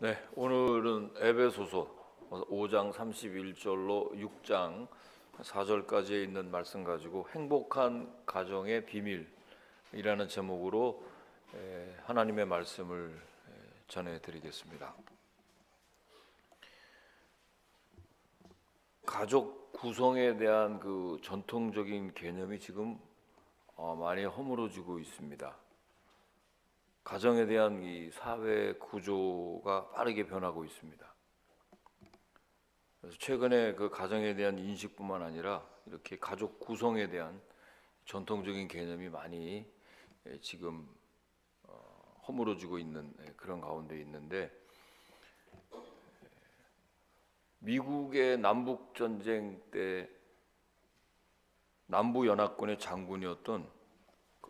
네, 오늘은 에베소서 5장 31절로 6장 4절까지에 있는 말씀 가지고 행복한 가정의 비밀이라는 제목으로 하나님의 말씀을 전해드리겠습니다. 가족 구성에 대한 그 전통적인 개념이 지금 많이 허물어지고 있습니다. 가정에 대한 이 사회 구조가 빠르게 변하고 있습니다. 그래서 최근에 그 가정에 대한 인식뿐만 아니라 이렇게 가족 구성에 대한 전통적인 개념이 많이 지금 허물어지고 있는 그런 가운데 있는데, 미국의 남북 전쟁 때 남부 연합군의 장군이었던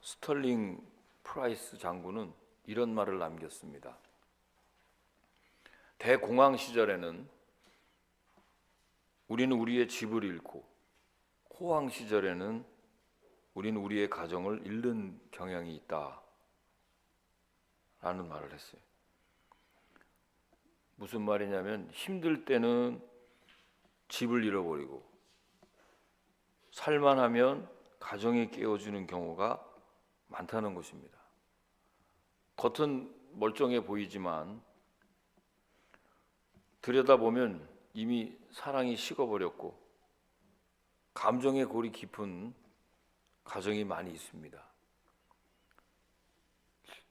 스털링 프라이스 장군은 이런 말을 남겼습니다. 대공황 시절에는 우리는 우리의 집을 잃고, 호황 시절에는 우리는 우리의 가정을 잃는 경향이 있다 라는 말을 했어요. 무슨 말이냐면, 힘들 때는 집을 잃어버리고 살만하면 가정이 깨어지는 경우가 많다는 것입니다. 겉은 멀쩡해 보이지만 들여다보면 이미 사랑이 식어버렸고 감정의 골이 깊은 가정이 많이 있습니다.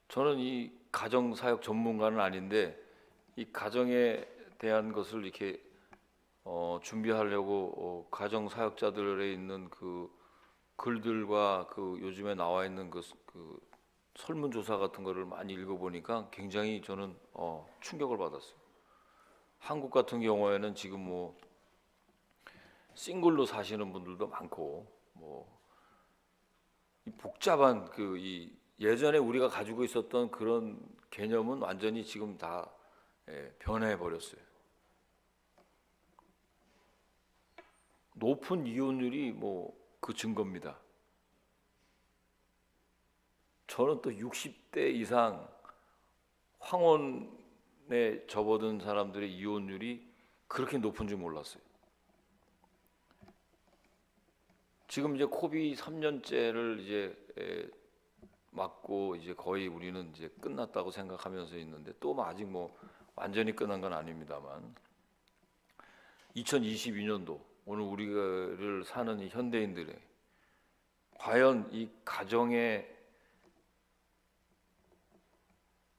저는 이 가정사역 전문가는 아닌데 이 가정에 대한 것을 이렇게 준비하려고 가정사역자들에 있는 그 글들과 그 요즘에 나와 있는 그 설문조사 같은 거를 많이 읽어보니까 굉장히 저는 충격을 받았어요. 한국 같은 경우에는 지금 뭐 싱글로 사시는 분들도 많고, 이 복잡한 이 예전에 우리가 가지고 있었던 그런 개념은 완전히 지금 다 변해 버렸어요. 높은 이혼율이 그 증거입니다. 저는 또 60대 이상 황혼에 접어든 사람들의 이혼율이 그렇게 높은 줄 몰랐어요. 지금 이제 코비 3년째를 이제 맞고 이제 거의 우리는 이제 끝났다고 생각하면서 있는데, 또 아직 완전히 끝난 건 아닙니다만, 2022년도 오늘 우리를 사는 이 현대인들의 과연 이 가정의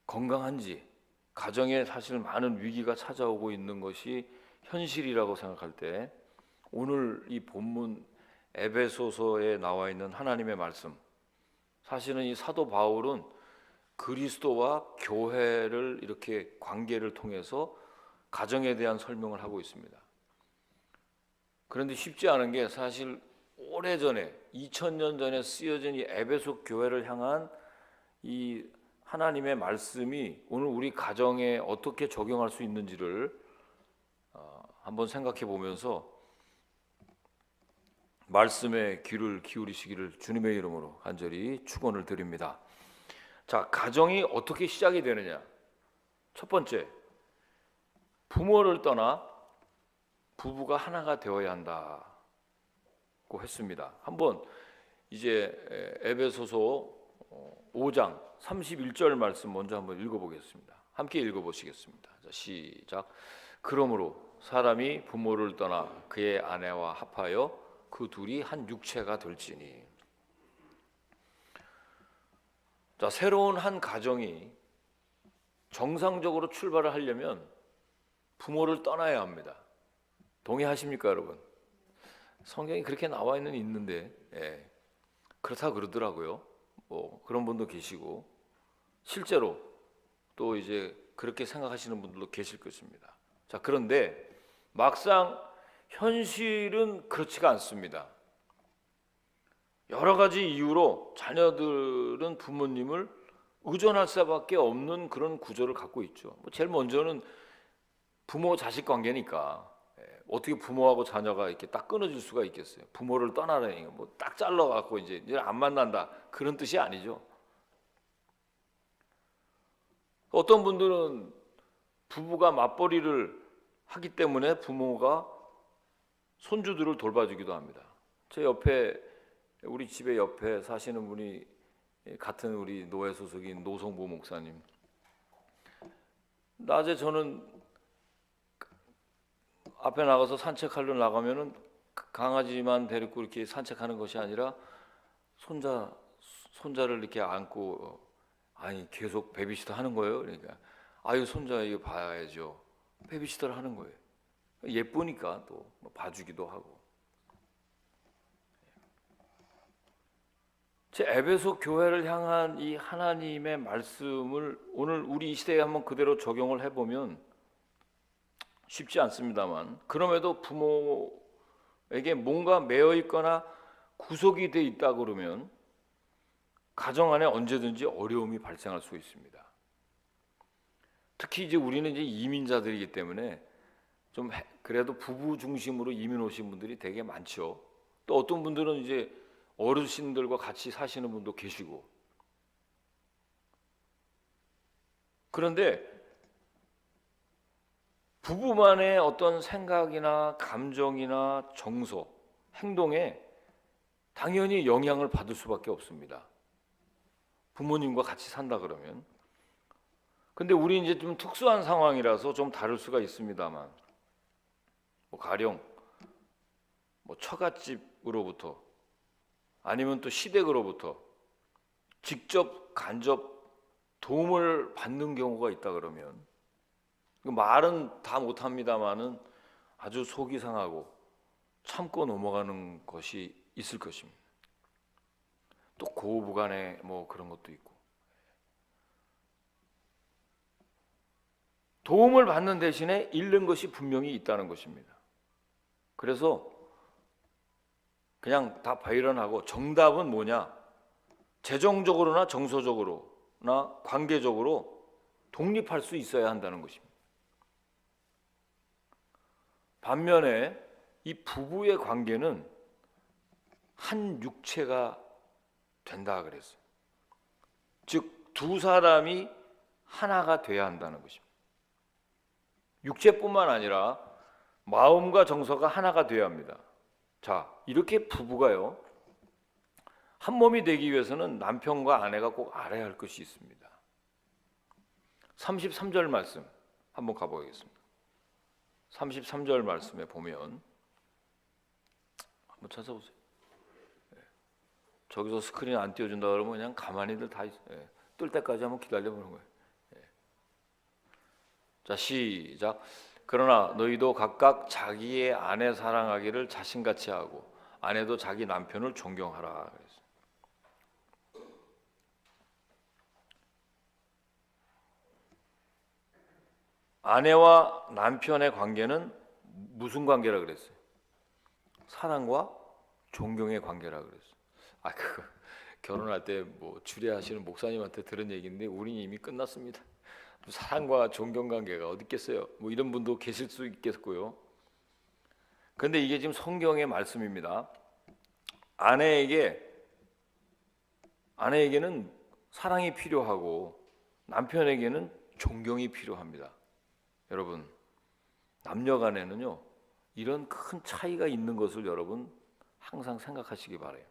건강한지, 가정에 사실 많은 위기가 찾아오고 있는 것이 현실이라고 생각할 때, 오늘 이 본문 에베소서에 나와 있는 하나님의 말씀, 사실은 이 사도 바울은 그리스도와 교회를 이렇게 관계를 통해서 가정에 대한 설명을 하고 있습니다. 그런데 쉽지 않은 게, 사실 오래전에 2000년 전에 쓰여진 이 에베소 교회를 향한 이 하나님의 말씀이 오늘 우리 가정에 어떻게 적용할 수 있는지를 한번 생각해 보면서 말씀에 귀를 기울이시기를 주님의 이름으로 간절히 축원을 드립니다. 자, 가정이 어떻게 시작이 되느냐? 첫 번째, 부모를 떠나 부부가 하나가 되어야 한다고 했습니다. 한번 이제 에베소서 5장 31절 말씀 먼저 한번 읽어보겠습니다. 함께 읽어보시겠습니다. 자, 시작. 그러므로 사람이 부모를 떠나 그의 아내와 합하여 그 둘이 한 육체가 될지니. 자, 새로운 한 가정이 정상적으로 출발을 하려면 부모를 떠나야 합니다. 동의하십니까, 여러분? 성경이 그렇게 나와 있는데 그렇다 그러더라고요. 그런 분도 계시고, 실제로 또 이제 그렇게 생각하시는 분들도 계실 것입니다. 자, 그런데 막상 현실은 그렇지가 않습니다. 여러 가지 이유로 자녀들은 부모님을 의존할 수밖에 없는 그런 구조를 갖고 있죠. 제일 먼저는 부모 자식 관계니까. 어떻게 부모하고 자녀가 이렇게 딱 끊어질 수가 있겠어요? 부모를 떠나라니 딱 잘라갖고 이제 안 만난다, 그런 뜻이 아니죠. 어떤 분들은 부부가 맞벌이를 하기 때문에 부모가 손주들을 돌봐주기도 합니다. 제 옆에 우리 집에 옆에 사시는 분이 같은 우리 노회 소속인 노성보 목사님. 낮에 저는 앞에 나가서 산책하러 나가면은 강아지만 데리고 이렇게 산책하는 것이 아니라 손자를 이렇게 안고 아니 계속 베비시터 하는 거예요. 그러니까 아유 손자 이거 봐야죠. 베비시터를 하는 거예요. 예쁘니까 또 봐주기도 하고. 제 에베소 교회를 향한 이 하나님의 말씀을 오늘 우리 이 시대에 한번 그대로 적용을 해보면 쉽지 않습니다만, 그럼에도 부모에게 뭔가 매여 있거나 구속이 돼 있다 그러면 가정 안에 언제든지 어려움이 발생할 수 있습니다. 특히 이제 우리는 이제 이민자들이기 때문에 좀 그래도 부부 중심으로 이민 오신 분들이 되게 많죠. 또 어떤 분들은 이제 어르신들과 같이 사시는 분도 계시고. 그런데 부부만의 어떤 생각이나 감정이나 정서, 행동에 당연히 영향을 받을 수밖에 없습니다. 부모님과 같이 산다 그러면. 근데 우리 이제 좀 특수한 상황이라서 좀 다를 수가 있습니다만, 가령 처갓집으로부터 아니면 또 시댁으로부터 직접 간접 도움을 받는 경우가 있다 그러면 말은 다 못합니다만은 아주 속이 상하고 참고 넘어가는 것이 있을 것입니다. 또 고부간에 그런 것도 있고. 도움을 받는 대신에 잃는 것이 분명히 있다는 것입니다. 그래서 그냥 다 발언하고 정답은 뭐냐? 재정적으로나 정서적으로나 관계적으로 독립할 수 있어야 한다는 것입니다. 반면에 이 부부의 관계는 한 육체가 된다 그랬어요. 즉 두 사람이 하나가 돼야 한다는 것입니다. 육체뿐만 아니라 마음과 정서가 하나가 돼야 합니다. 자, 이렇게 부부가요, 한 몸이 되기 위해서는 남편과 아내가 꼭 알아야 할 것이 있습니다. 33절 말씀 한번 가보겠습니다. 33절 말씀에 보면 한번 찾아보세요. 저기서 스크린 안 띄워준다 그러면 그냥 가만히들 다 뜰 때까지 한번 기다려보는 거예요. 자, 시작. 그러나 너희도 각각 자기의 아내 사랑하기를 자신같이 하고 아내도 자기 남편을 존경하라. 아내와 남편의 관계는 무슨 관계라 그랬어요? 사랑과 존경의 관계라 그랬어요. 결혼할 때 주례하시는 목사님한테 들은 얘기인데 우리는 이미 끝났습니다. 사랑과 존경 관계가 어디 있겠어요? 이런 분도 계실 수 있겠고요. 그런데 이게 지금 성경의 말씀입니다. 아내에게는 사랑이 필요하고 남편에게는 존경이 필요합니다. 여러분, 남녀 간에는요, 이런 큰 차이가 있는 것을 여러분 항상 생각하시기 바라요.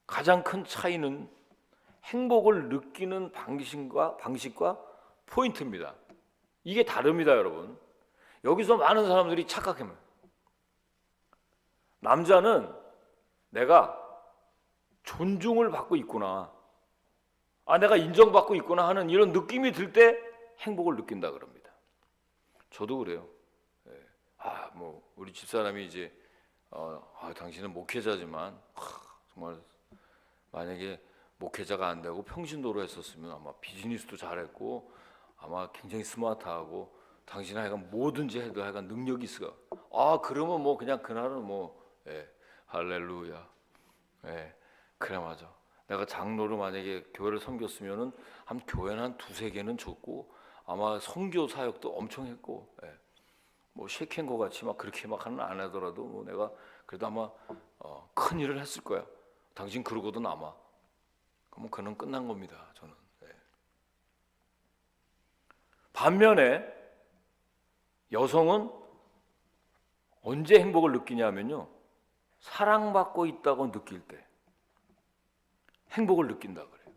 가장 큰 차이는 행복을 느끼는 방식과 포인트입니다. 이게 다릅니다, 여러분. 여기서 많은 사람들이 착각해요. 남자는 내가 존중을 받고 있구나, 내가 인정받고 있구나 하는 이런 느낌이 들 때 행복을 느낀다 그럽니다. 저도 그래요. 우리 집사람이 이제 당신은 목회자지만 정말 만약에 목회자가 안 되고 평신도로 했었으면 아마 비즈니스도 잘했고 아마 굉장히 스마트하고 당신은 하여간 뭐든지 해도 하여간 능력이 있어. 그러면 그냥 그날은 할렐루야. 그래 맞아. 내가 장로로 만약에 교회를 섬겼으면은 교회는 한 두세 개는 줬고 아마 선교 사역도 엄청 했고 쉐켄거 같이 그렇게 하는 안 하더라도 내가 그래도 아마 큰 일을 했을 거야. 당신 그러고도 남아. 그러면 그는 끝난 겁니다. 저는. 반면에 여성은 언제 행복을 느끼냐면요, 사랑받고 있다고 느낄 때 행복을 느낀다 그래요.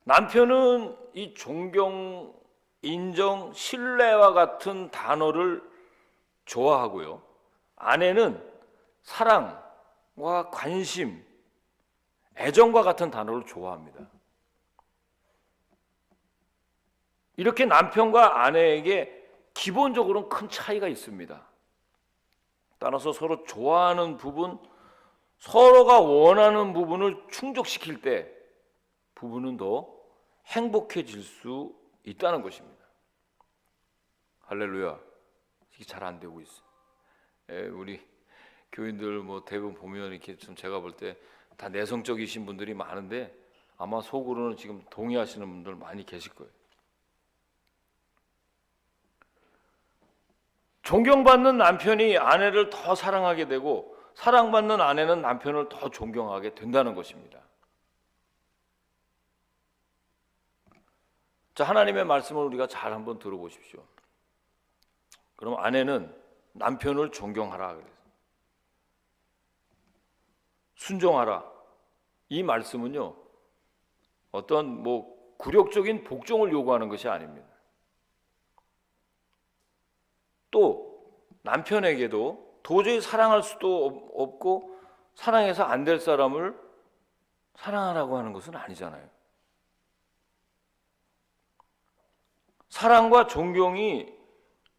남편은 이 존경, 인정, 신뢰와 같은 단어를 좋아하고요, 아내는 사랑과 관심, 애정과 같은 단어를 좋아합니다. 이렇게 남편과 아내에게 기본적으로는 큰 차이가 있습니다. 따라서 서로 좋아하는 부분, 서로가 원하는 부분을 충족시킬 때 부부는 더 행복해질 수 있다는 것입니다. 할렐루야. 이게 잘 안 되고 있어요. 우리 교인들 뭐 대부분 보면 이렇게 좀 제가 볼 때 다 내성적이신 분들이 많은데 아마 속으로는 지금 동의하시는 분들 많이 계실 거예요. 존경받는 남편이 아내를 더 사랑하게 되고 사랑받는 아내는 남편을 더 존경하게 된다는 것입니다. 자, 하나님의 말씀을 우리가 잘 한번 들어보십시오. 그럼 아내는 남편을 존경하라 그래서 순종하라. 이 말씀은요, 어떤 뭐 굴욕적인 복종을 요구하는 것이 아닙니다. 또 남편에게도 도저히 사랑할 수도 없고 사랑해서 안 될 사람을 사랑하라고 하는 것은 아니잖아요. 사랑과 존경이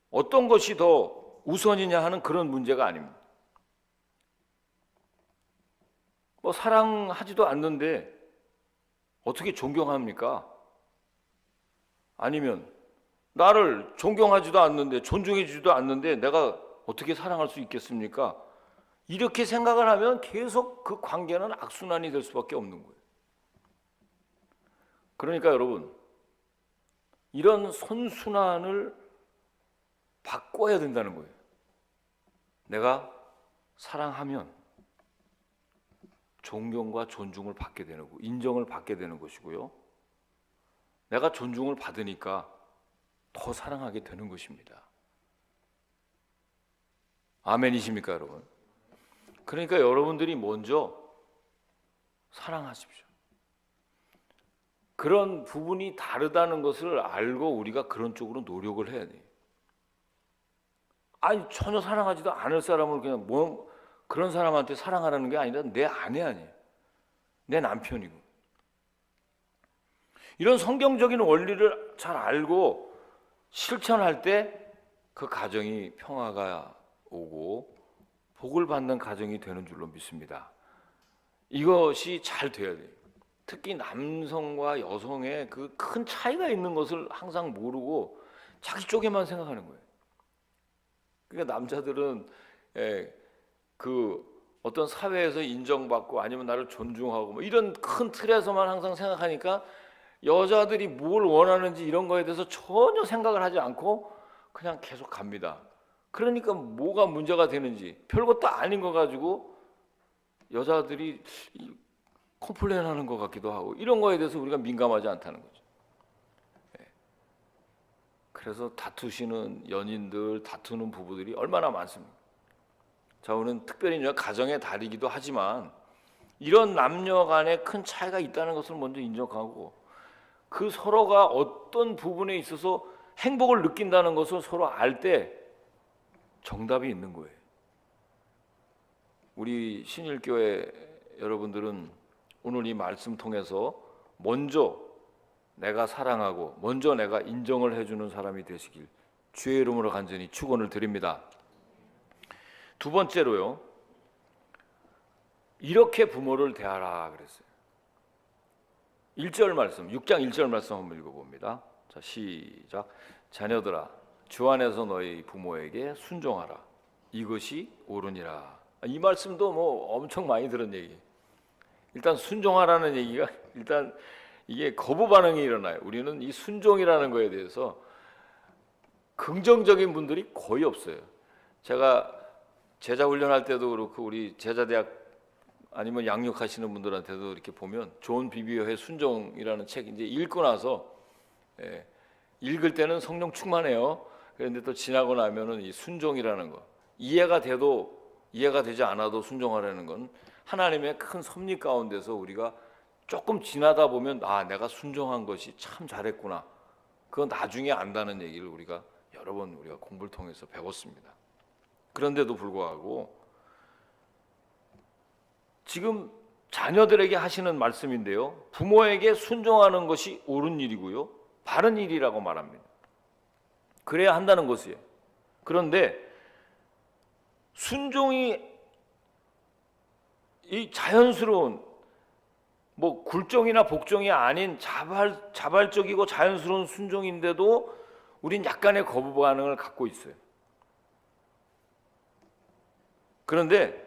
어떤 것이 더 우선이냐 하는 그런 문제가 아닙니다. 뭐 사랑하지도 않는데 어떻게 존경합니까? 아니면 나를 존경하지도 않는데 존중해주지도 않는데 내가 어떻게 사랑할 수 있겠습니까? 이렇게 생각을 하면 계속 그 관계는 악순환이 될 수밖에 없는 거예요. 그러니까 여러분, 이런 선순환을 바꿔야 된다는 거예요. 내가 사랑하면 존경과 존중을 받게 되는 거, 인정을 받게 되는 것이고요. 내가 존중을 받으니까 더 사랑하게 되는 것입니다. 아멘이십니까, 여러분? 그러니까 여러분들이 먼저 사랑하십시오. 그런 부분이 다르다는 것을 알고 우리가 그런 쪽으로 노력을 해야 돼요. 아니, 전혀 사랑하지도 않을 사람을 그냥 뭐 그런 사람한테 사랑하라는 게 아니라 내 아내 아니에요. 내 남편이고. 이런 성경적인 원리를 잘 알고 실천할 때 그 가정이 평화가 오고 복을 받는 가정이 되는 줄로 믿습니다. 이것이 잘 돼야 돼요. 특히 남성과 여성의 그 큰 차이가 있는 것을 항상 모르고 자기 쪽에만 생각하는 거예요. 그러니까 남자들은 그 어떤 사회에서 인정받고 아니면 나를 존중하고 뭐 이런 큰 틀에서만 항상 생각하니까 여자들이 뭘 원하는지 이런 거에 대해서 전혀 생각을 하지 않고 그냥 계속 갑니다. 그러니까 뭐가 문제가 되는지 별것도 아닌 거 가지고 여자들이 컴플레인 하는 것 같기도 하고 이런 거에 대해서 우리가 민감하지 않다는 거죠. 그래서 다투시는 연인들, 다투는 부부들이 얼마나 많습니까? 자, 오늘 특별히 가정의 달이기도 하지만 이런 남녀 간에 큰 차이가 있다는 것을 먼저 인정하고 그 서로가 어떤 부분에 있어서 행복을 느낀다는 것을 서로 알 때 정답이 있는 거예요. 우리 신일교회 여러분들은 오늘 이 말씀 통해서 먼저 내가 사랑하고 먼저 내가 인정을 해주는 사람이 되시길 주의 이름으로 간절히 축원을 드립니다. 두 번째로요, 이렇게 부모를 대하라 그랬어요. 1절 말씀, 6장 1절 말씀 한번 읽어봅니다. 자, 시작. 자녀들아, 주 안에서 너희 부모에게 순종하라. 이것이 옳으니라. 이 말씀도 뭐 엄청 많이 들은 얘기. 일단 순종하라는 얘기가 일단 이게 거부 반응이 일어나요. 우리는 이 순종이라는 거에 대해서 긍정적인 분들이 거의 없어요. 제가 제자 훈련할 때도 그렇고 우리 제자대학 아니면 양육하시는 분들한테도 이렇게 보면 존 비비어의 순종이라는 책 이제 읽고 나서 예. 읽을 때는 성령 충만해요. 그런데 또 지나고 나면은 이 순종이라는 거, 이해가 되지 않아도 순종하라는 건 하나님의 큰 섭리 가운데서 우리가 조금 지나다 보면 내가 순종한 것이 참 잘했구나. 그건 나중에 안다는 얘기를 우리가 여러 번 우리가 공부를 통해서 배웠습니다. 그런데도 불구하고 지금 자녀들에게 하시는 말씀인데요. 부모에게 순종하는 것이 옳은 일이고요. 바른 일이라고 말합니다. 그래야 한다는 것이에요. 그런데 순종이 이 자연스러운 굴종이나 복종이 아닌 자발적이고 자연스러운 순종인데도 우린 약간의 거부 반응을 갖고 있어요. 그런데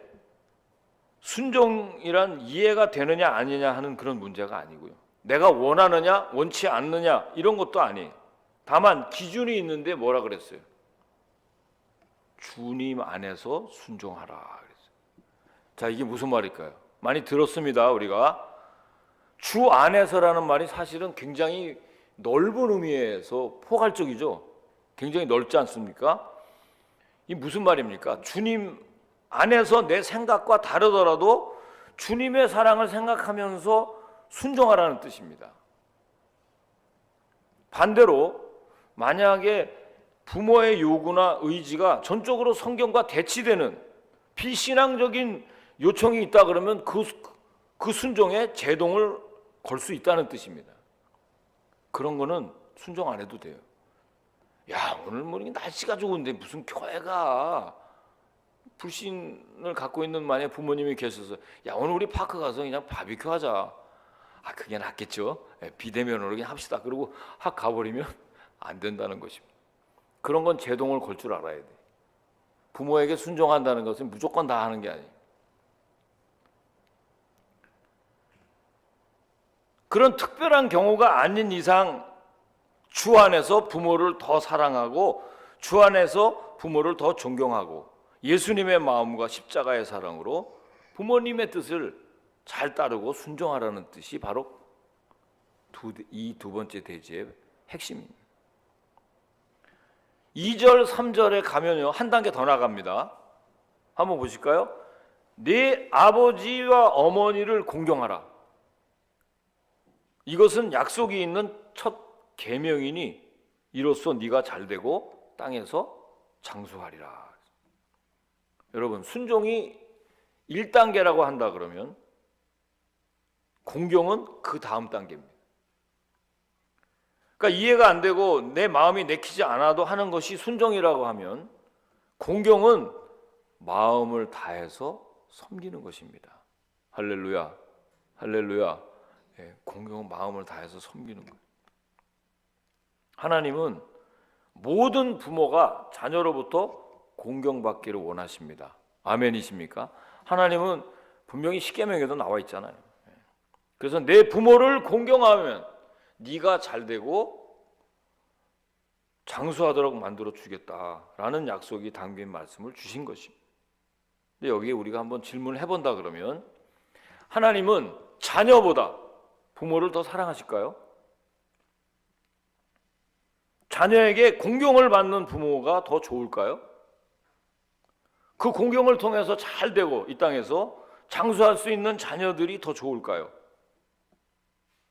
순종이란 이해가 되느냐 아니냐 하는 그런 문제가 아니고요. 내가 원하느냐 원치 않느냐 이런 것도 아니에요. 다만 기준이 있는데 뭐라 그랬어요? 주님 안에서 순종하라 그랬어요. 자, 이게 무슨 말일까요? 많이 들었습니다. 우리가 주 안에서라는 말이 사실은 굉장히 넓은 의미에서 포괄적이죠. 굉장히 넓지 않습니까? 이 무슨 말입니까? 주님 안에서 내 생각과 다르더라도 주님의 사랑을 생각하면서 순종하라는 뜻입니다. 반대로 만약에 부모의 요구나 의지가 전적으로 성경과 대치되는 비신앙적인 요청이 있다 그러면 그 순종에 제동을 걸 수 있다는 뜻입니다. 그런 거는 순종 안 해도 돼요. 야, 오늘 날씨가 좋은데 무슨 교회가, 불신을 갖고 있는 만약 부모님이 계셔서 야, 오늘 우리 파크 가서 그냥 바비큐 하자. 그게 낫겠죠. 비대면으로 그냥 합시다. 그러고 가버리면 안 된다는 것입니다. 그런 건 제동을 걸 줄 알아야 돼. 부모에게 순종한다는 것은 무조건 다 하는 게 아니에요. 그런 특별한 경우가 아닌 이상 주 안에서 부모를 더 사랑하고 주 안에서 부모를 더 존경하고 예수님의 마음과 십자가의 사랑으로 부모님의 뜻을 잘 따르고 순종하라는 뜻이 바로 이 두 번째 대지의 핵심입니다. 2절, 3절에 가면요, 한 단계 더 나갑니다. 한번 보실까요? 네 아버지와 어머니를 공경하라. 이것은 약속이 있는 첫 계명이니 이로써 네가 잘되고 땅에서 장수하리라. 여러분, 순종이 1단계라고 한다 그러면 공경은 그 다음 단계입니다. 그러니까 이해가 안 되고 내 마음이 내키지 않아도 하는 것이 순종이라고 하면 공경은 마음을 다해서 섬기는 것입니다. 할렐루야, 할렐루야. 공경은 마음을 다해서 섬기는 거예요. 하나님은 모든 부모가 자녀로부터 공경받기를 원하십니다. 아멘이십니까? 하나님은 분명히 십계명에도 나와 있잖아요. 그래서 내 부모를 공경하면 네가 잘되고 장수하도록 만들어 주겠다라는 약속이 담긴 말씀을 주신 것입니다. 근데 여기에 우리가 한번 질문을 해본다 그러면 하나님은 자녀보다 부모를 더 사랑하실까요? 자녀에게 공경을 받는 부모가 더 좋을까요? 그 공경을 통해서 잘 되고 이 땅에서 장수할 수 있는 자녀들이 더 좋을까요?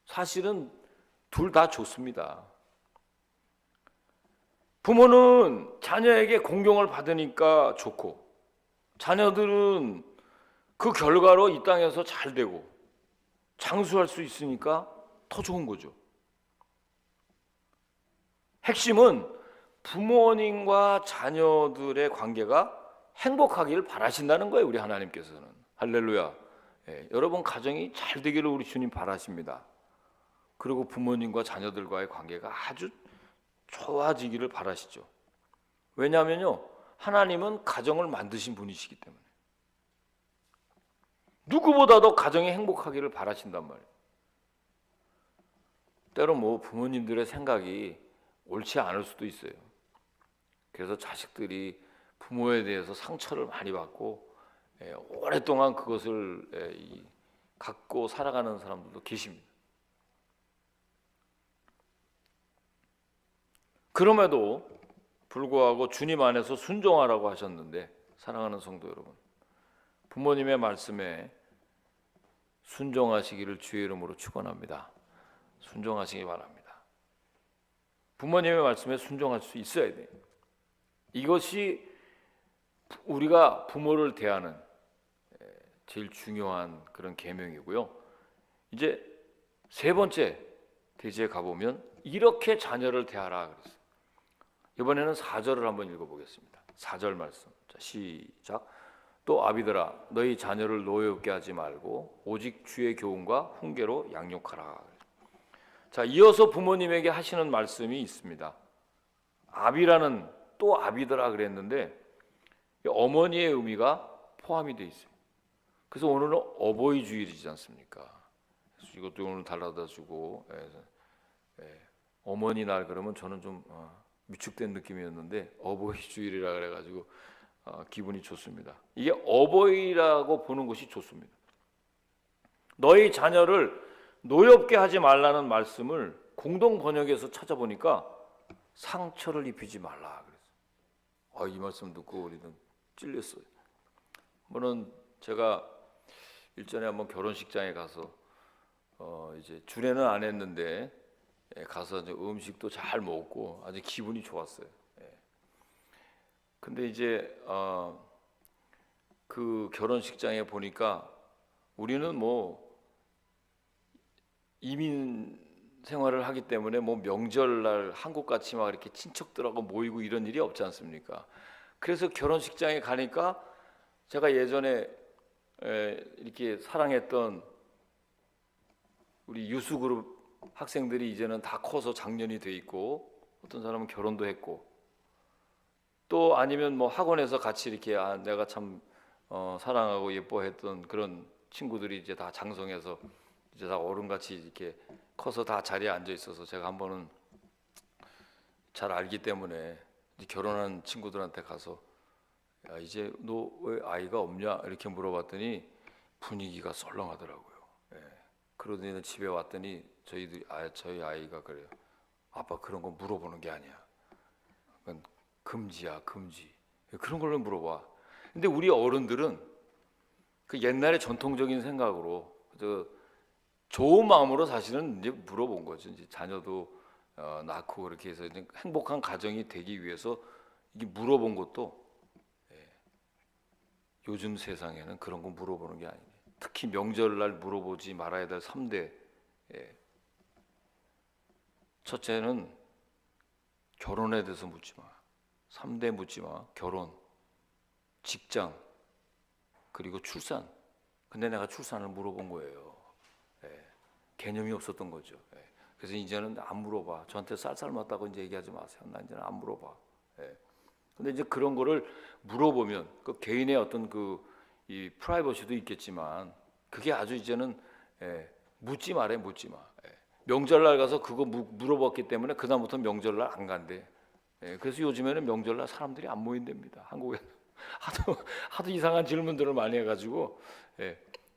사실은 둘 다 좋습니다. 부모는 자녀에게 공경을 받으니까 좋고 자녀들은 그 결과로 이 땅에서 잘 되고 장수할 수 있으니까 더 좋은 거죠. 핵심은 부모님과 자녀들의 관계가 행복하기를 바라신다는 거예요. 우리 하나님께서는. 할렐루야. 여러분 가정이 잘 되기를 우리 주님 바라십니다. 그리고 부모님과 자녀들과의 관계가 아주 좋아지기를 바라시죠. 왜냐하면요, 하나님은 가정을 만드신 분이시기 때문에 누구보다도 가정이 행복하기를 바라신단 말이에요. 때로 부모님들의 생각이 옳지 않을 수도 있어요. 그래서 자식들이 부모에 대해서 상처를 많이 받고 오랫동안 그것을 갖고 살아가는 사람들도 계십니다. 그럼에도 불구하고 주님 안에서 순종하라고 하셨는데, 사랑하는 성도 여러분, 부모님의 말씀에 순종하시기를 주의 이름으로 축원합니다. 순종하시기 바랍니다. 부모님의 말씀에 순종할 수 있어야 돼요. 이것이 우리가 부모를 대하는 제일 중요한 그런 계명이고요. 이제 세 번째 대지에 가보면 이렇게 자녀를 대하라 그랬어요. 이번에는 4절을 한번 읽어보겠습니다. 4절 말씀. 자, 시작. 또 아비들아 너희 자녀를 노엽게 하지 말고 오직 주의 교훈과 훈계로 양육하라. 자, 이어서 부모님에게 하시는 말씀이 있습니다. 아비라는, 또 아비들아 그랬는데 어머니의 의미가 포함이 되어 있어요. 그래서 오늘은 어버이 주일이지 않습니까? 그래서 이것도 오늘 달아다 주고, 어머니 날 그러면 저는 좀 위축된 느낌이었는데 어버이 주일이라 그래가지고 기분이 좋습니다. 이게 어버이라고 보는 것이 좋습니다. 너희 자녀를 노엽게 하지 말라는 말씀을 공동 번역에서 찾아보니까 상처를 입히지 말라 그랬어요. 이 말씀 듣고 우리는 찔렸어요. 한번은 제가 일전에 한번 결혼식장에 가서 이제 주례는 안 했는데 가서 이제 음식도 잘 먹고 아주 기분이 좋았어요. 근데 이제 그 결혼식장에 보니까 우리는 뭐 이민 생활을 하기 때문에 뭐 명절날 한국같이 막 이렇게 친척들하고 모이고 이런 일이 없지 않습니까? 그래서 결혼식장에 가니까 제가 예전에 이렇게 사랑했던 우리 유수그룹 학생들이 이제는 다 커서 장년이 돼 있고, 어떤 사람은 결혼도 했고, 또 아니면 뭐 학원에서 같이 이렇게 내가 참 사랑하고 예뻐했던 그런 친구들이 이제 다 장성해서 이제 다 어른같이 이렇게 커서 다 자리에 앉아 있어서 제가 한 번은 잘 알기 때문에 결혼한 친구들한테 가서 야, 이제 너 왜 아이가 없냐 이렇게 물어봤더니 분위기가 썰렁하더라고요. 그러더니 집에 왔더니 저희 아이가 그래요. 아빠 그런 거 물어보는 게 아니야. 그건 금지야, 금지. 그런 걸로 물어봐. 근데 우리 어른들은 그 옛날의 전통적인 생각으로 좋은 마음으로 사실은 이제 물어본 거죠. 이제 자녀도 낳고 그렇게 해서 이제 행복한 가정이 되기 위해서 이게 물어본 것도 요즘 세상에는 그런 거 물어보는 게 아니에요. 특히 명절날 물어보지 말아야 될 3대. 첫째는 결혼에 대해서 묻지 마. 3대 묻지 마. 결혼, 직장, 그리고 출산. 근데 내가 출산을 물어본 거예요. 개념이 없었던 거죠. 그래서 이제는 안 물어봐. 저한테 쌀쌀 맞다고 이제 얘기하지 마세요. 나 이제는 안 물어봐. 근데 이제 그런 거를 물어보면 그 개인의 어떤 이 프라이버시도 있겠지만 그게 아주 이제는 묻지 말해, 묻지 마. 명절날 가서 그거 물어봤기 때문에 그다음부터 명절날 안 간대. 그래서 요즘에는 명절날 사람들이 안 모인답니다. 한국에 하도 이상한 질문들을 많이 해가지고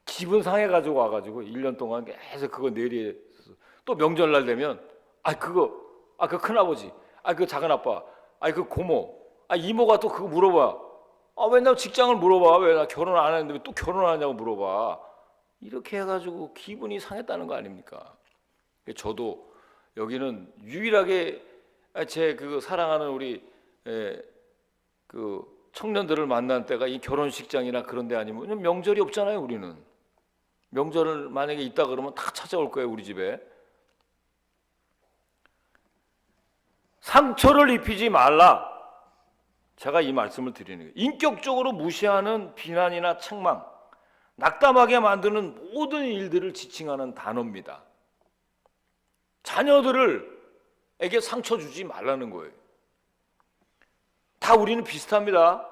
기분 상해가지고 와가지고 1년 동안 계속 그거 내리에 또 명절날 되면 그거 그 큰아버지, 그 작은아빠, 그 고모, 이모가 또 그거 물어봐. 맨날 직장을 물어봐. 왜 나 결혼 안 했는데 왜 또 결혼하냐고 물어봐. 이렇게 해가지고 기분이 상했다는 거 아닙니까? 저도 여기는 유일하게 제 그 사랑하는 우리 그 청년들을 만난 때가 이 결혼식장이나 그런 데 아니면 명절이 없잖아요. 우리는 명절을 만약에 있다 그러면 다 찾아올 거예요. 우리 집에. 상처를 입히지 말라. 제가 이 말씀을 드리는 거예요. 인격적으로 무시하는 비난이나 책망, 낙담하게 만드는 모든 일들을 지칭하는 단어입니다. 자녀들에게 상처 주지 말라는 거예요. 다 우리는 비슷합니다.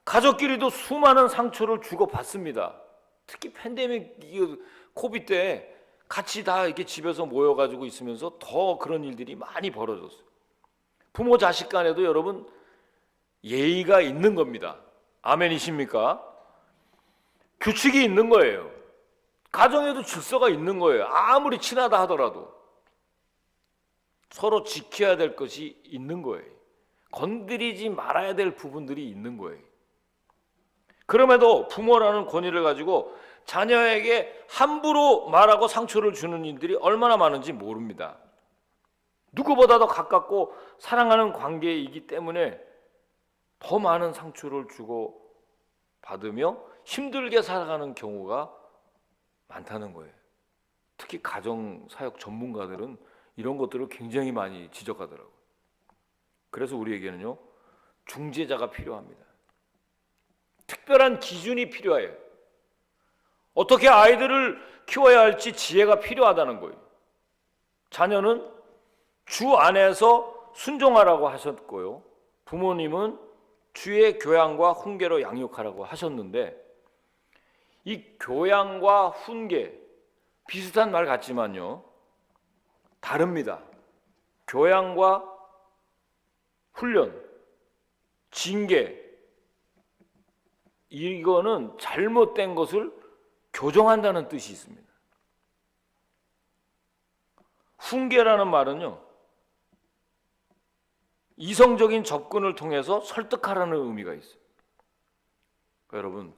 가족끼리도 수많은 상처를 주고받습니다. 특히 팬데믹 코비드 때 같이 다 이렇게 집에서 모여가지고 있으면서 더 그런 일들이 많이 벌어졌어요. 부모 자식 간에도 여러분 예의가 있는 겁니다. 아멘이십니까? 규칙이 있는 거예요. 가정에도 질서가 있는 거예요. 아무리 친하다 하더라도. 서로 지켜야 될 것이 있는 거예요. 건드리지 말아야 될 부분들이 있는 거예요. 그럼에도 부모라는 권위를 가지고 자녀에게 함부로 말하고 상처를 주는 일들이 얼마나 많은지 모릅니다. 누구보다도 가깝고 사랑하는 관계이기 때문에 더 많은 상처를 주고 받으며 힘들게 살아가는 경우가 많다는 거예요. 특히 가정사역 전문가들은 이런 것들을 굉장히 많이 지적하더라고요. 그래서 우리에게는요, 중재자가 필요합니다. 특별한 기준이 필요해요. 어떻게 아이들을 키워야 할지 지혜가 필요하다는 거예요. 자녀는 주 안에서 순종하라고 하셨고요, 부모님은 주의 교양과 훈계로 양육하라고 하셨는데, 이 교양과 훈계 비슷한 말 같지만요, 다릅니다. 교양과 훈련, 징계, 이거는 잘못된 것을 교정한다는 뜻이 있습니다. 훈계라는 말은요, 이성적인 접근을 통해서 설득하라는 의미가 있어요. 그러니까 여러분,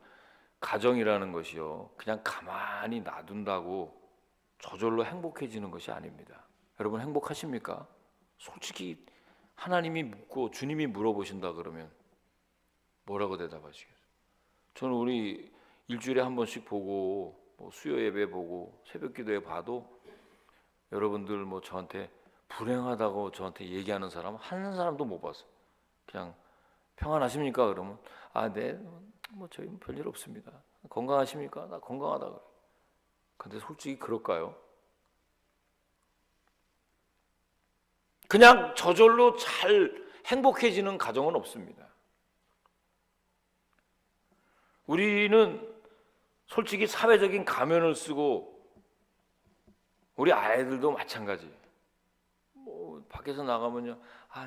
가정이라는 것이요, 그냥 가만히 놔둔다고 저절로 행복해지는 것이 아닙니다. 여러분 행복하십니까? 솔직히 하나님이 묻고 주님이 물어보신다 그러면 뭐라고 대답하시겠어요? 저는 우리 일주일에 한 번씩 보고 수요 예배 보고 새벽 기도에 봐도 여러분들 저한테 불행하다고 저한테 얘기하는 사람 한 사람도 못 봤어요. 그냥 평안하십니까? 그러면 네, 저희는 별일 없습니다. 건강하십니까? 나 건강하다 그래. 근데 솔직히 그럴까요? 그냥 저절로 잘 행복해지는 가정은 없습니다. 우리는 솔직히 사회적인 가면을 쓰고, 우리 아이들도 마찬가지. 밖에서 나가면요,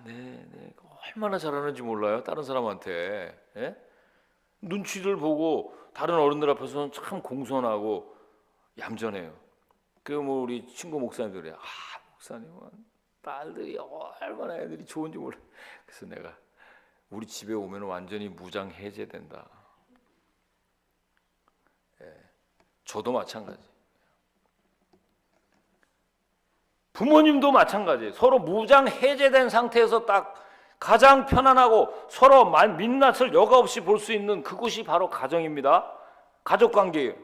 네, 얼마나 잘하는지 몰라요. 다른 사람한테. 예? 눈치를 보고 다른 어른들 앞에서는 참 공손하고 얌전해요. 우리 친구 목사님들이 목사님은 딸들이 얼마나 애들이 좋은지 몰라. 그래서 내가 우리 집에 오면 완전히 무장 해제된다. 저도 마찬가지. 부모님도 마찬가지. 서로 무장 해제된 상태에서 딱 가장 편안하고 서로 민낯을 여과 없이 볼 수 있는 그곳이 바로 가정입니다. 가족 관계예요.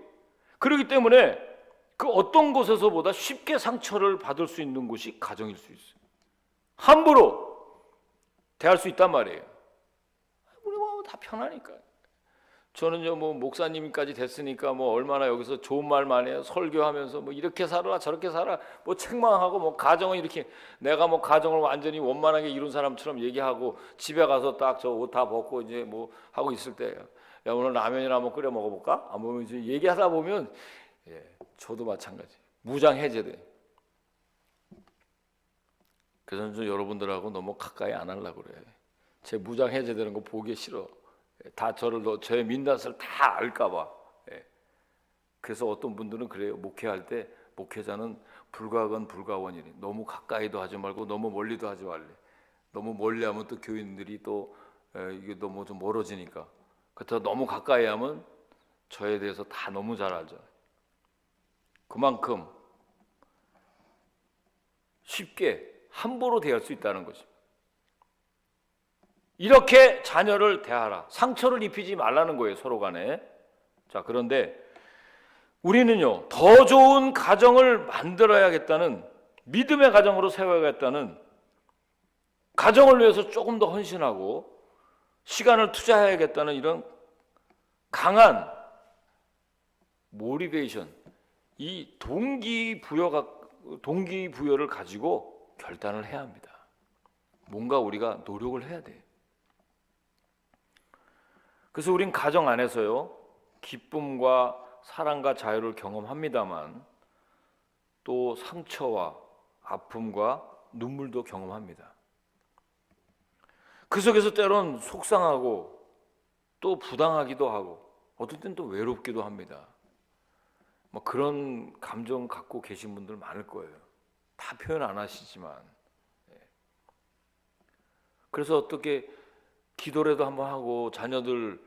그렇기 때문에 그 어떤 곳에서보다 쉽게 상처를 받을 수 있는 곳이 가정일 수 있어요. 함부로 대할 수 있단 말이에요. 우리 다 편하니까. 저는요, 목사님까지 됐으니까 얼마나 여기서 좋은 말만 해요. 설교하면서 이렇게 살아 저렇게 살아 책망하고 가정은 이렇게 내가 가정을 완전히 원만하게 이룬 사람처럼 얘기하고 집에 가서 딱 저 옷 다 벗고 이제 하고 있을 때, 야 오늘 라면이나 한번 끓여 먹어볼까? 이제 얘기하다 보면 저도 마찬가지. 무장 해제돼. 그래서 좀 여러분들하고 너무 가까이 안 하려고 그래. 제 무장 해제되는 거 보기 싫어. 다 저의 민낯을 다 알까봐. 그래서 어떤 분들은 그래요. 목회할 때 목회자는 불가건 불가원이래. 너무 가까이도 하지 말고 너무 멀리도 하지 말래. 너무 멀리 하면 또 교인들이 또 이게 너무 좀 멀어지니까. 그렇다고 너무 가까이 하면 저에 대해서 다 너무 잘 알죠. 그만큼 쉽게 함부로 대할 수 있다는 것입니다. 이렇게 자녀를 대하라. 상처를 입히지 말라는 거예요, 서로 간에. 자, 그런데 우리는요, 더 좋은 가정을 만들어야겠다는, 믿음의 가정으로 세워야겠다는, 가정을 위해서 조금 더 헌신하고 시간을 투자해야겠다는 이런 강한 모티베이션, 이 동기부여를 가지고 결단을 해야 합니다. 뭔가 우리가 노력을 해야 돼요. 그래서 우린 가정 안에서요, 기쁨과 사랑과 자유를 경험합니다만 또 상처와 아픔과 눈물도 경험합니다. 그 속에서 때론 속상하고 또 부당하기도 하고 어떨 땐 또 외롭기도 합니다. 그런 감정 갖고 계신 분들 많을 거예요. 다 표현 안 하시지만. 그래서 어떻게 기도라도 한번 하고 자녀들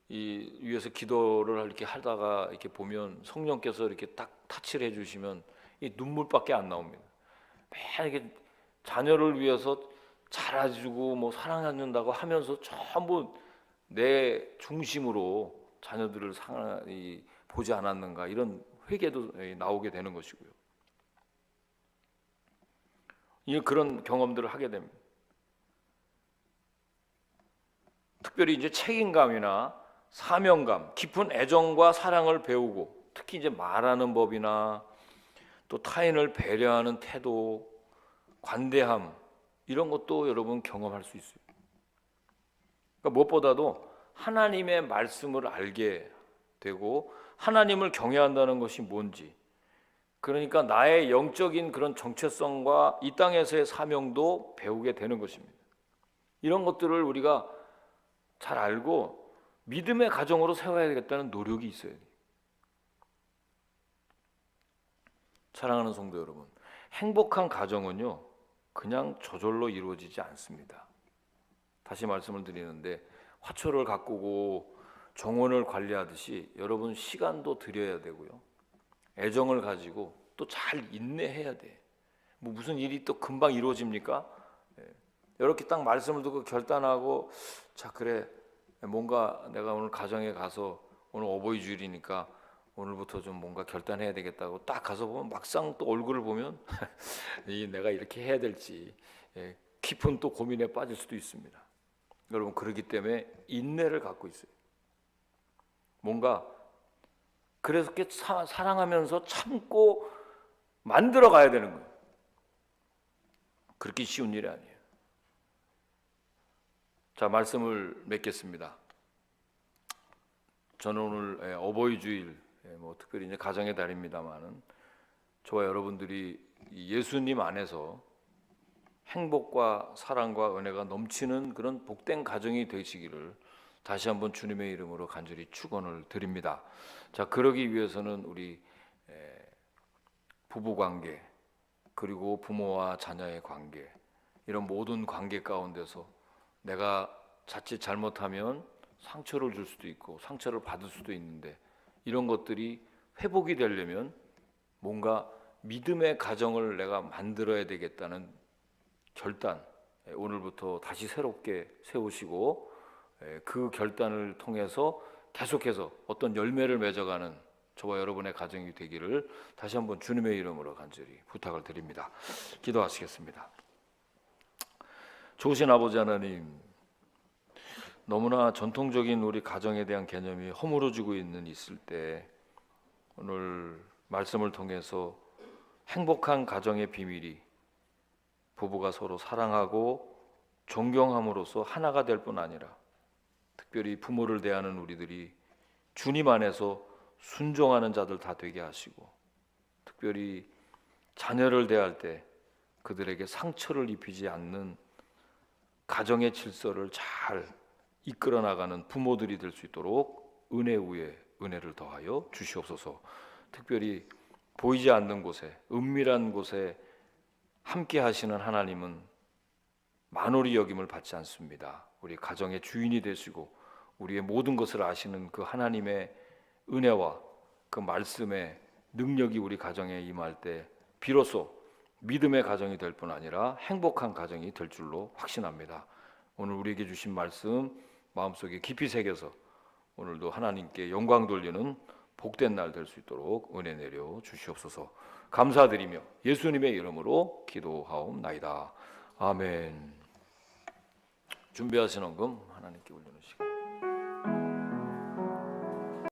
위해서 기도를 이렇게 하다가 이렇게 보면 성령께서 이렇게 딱 타치를 해주시면 이 눈물밖에 안 나옵니다. 매일 이렇게 자녀를 위해서 잘해주고 뭐 사랑한다고 하면서 전부 내 중심으로 자녀들을 보지 않았는가, 이런 회개도 나오게 되는 것이고요. 그런 경험들을 하게 됩니다. 특별히 이제 책임감이나 사명감, 깊은 애정과 사랑을 배우고, 특히 이제 말하는 법이나 또 타인을 배려하는 태도, 관대함, 이런 것도 여러분 경험할 수 있어요. 그러니까 무엇보다도 하나님의 말씀을 알게 되고 하나님을 경외한다는 것이 뭔지, 그러니까 나의 영적인 그런 정체성과 이 땅에서의 사명도 배우게 되는 것입니다. 이런 것들을 우리가 잘 알고 믿음의 가정으로 세워야 되겠다는 노력이 있어야 돼요. 사랑하는 성도 여러분, 행복한 가정은요 그냥 저절로 이루어지지 않습니다. 다시 말씀을 드리는데, 화초를 가꾸고 정원을 관리하듯이 여러분 시간도 들여야 되고요, 애정을 가지고 또 잘 인내해야 돼. 뭐 무슨 일이 또 금방 이루어집니까? 이렇게 딱 말씀을 듣고 결단하고, 자 그래, 뭔가 내가 오늘 가정에 가서, 오늘 어버이 주일이니까 오늘부터 좀 뭔가 결단해야 되겠다고 딱 가서 보면 막상 또 얼굴을 보면 내가 이렇게 해야 될지 깊은 또 고민에 빠질 수도 있습니다. 여러분, 그렇기 때문에 인내를 갖고 있어요. 뭔가 그래서 사랑하면서 참고 만들어 가야 되는 거예요. 그렇게 쉬운 일이 아니에요. 자, 말씀을 맺겠습니다. 저는 오늘 어버이 주일, 뭐 특별히 이제 가정의 달입니다만은, 저와 여러분들이 예수님 안에서 행복과 사랑과 은혜가 넘치는 그런 복된 가정이 되시기를 다시 한번 주님의 이름으로 간절히 축원을 드립니다. 자, 그러기 위해서는 우리 부부 관계, 그리고 부모와 자녀의 관계, 이런 모든 관계 가운데서 내가 자칫 잘못하면 상처를 줄 수도 있고 상처를 받을 수도 있는데, 이런 것들이 회복이 되려면 뭔가 믿음의 가정을 내가 만들어야 되겠다는 결단, 오늘부터 다시 새롭게 세우시고 그 결단을 통해서 계속해서 어떤 열매를 맺어가는 저와 여러분의 가정이 되기를 다시 한번 주님의 이름으로 간절히 부탁을 드립니다. 기도하시겠습니다. 좋으신 아버지 하나님, 너무나 전통적인 우리 가정에 대한 개념이 허물어지고 있을 때, 오늘 말씀을 통해서 행복한 가정의 비밀이 부부가 서로 사랑하고 존경함으로써 하나가 될 뿐 아니라, 특별히 부모를 대하는 우리들이 주님 안에서 순종하는 자들 다 되게 하시고, 특별히 자녀를 대할 때 그들에게 상처를 입히지 않는 가정의 질서를 잘 이끌어 나가는 부모들이 될 수 있도록 은혜 위에 은혜를 더하여 주시옵소서. 특별히 보이지 않는 곳에, 은밀한 곳에 함께 하시는 하나님은 만홀히 여김을 받지 않습니다. 우리 가정의 주인이 되시고 우리의 모든 것을 아시는 그 하나님의 은혜와 그 말씀의 능력이 우리 가정에 임할 때 비로소 믿음의 가정이 될 뿐 아니라 행복한 가정이 될 줄로 확신합니다. 오늘 우리에게 주신 말씀 마음속에 깊이 새겨서 오늘도 하나님께 영광 돌리는 복된 날 될 수 있도록 은혜 내려 주시옵소서. 감사드리며 예수님의 이름으로 기도하옵나이다. 아멘. 준비하신 헌금 하나님께 올려놓으시고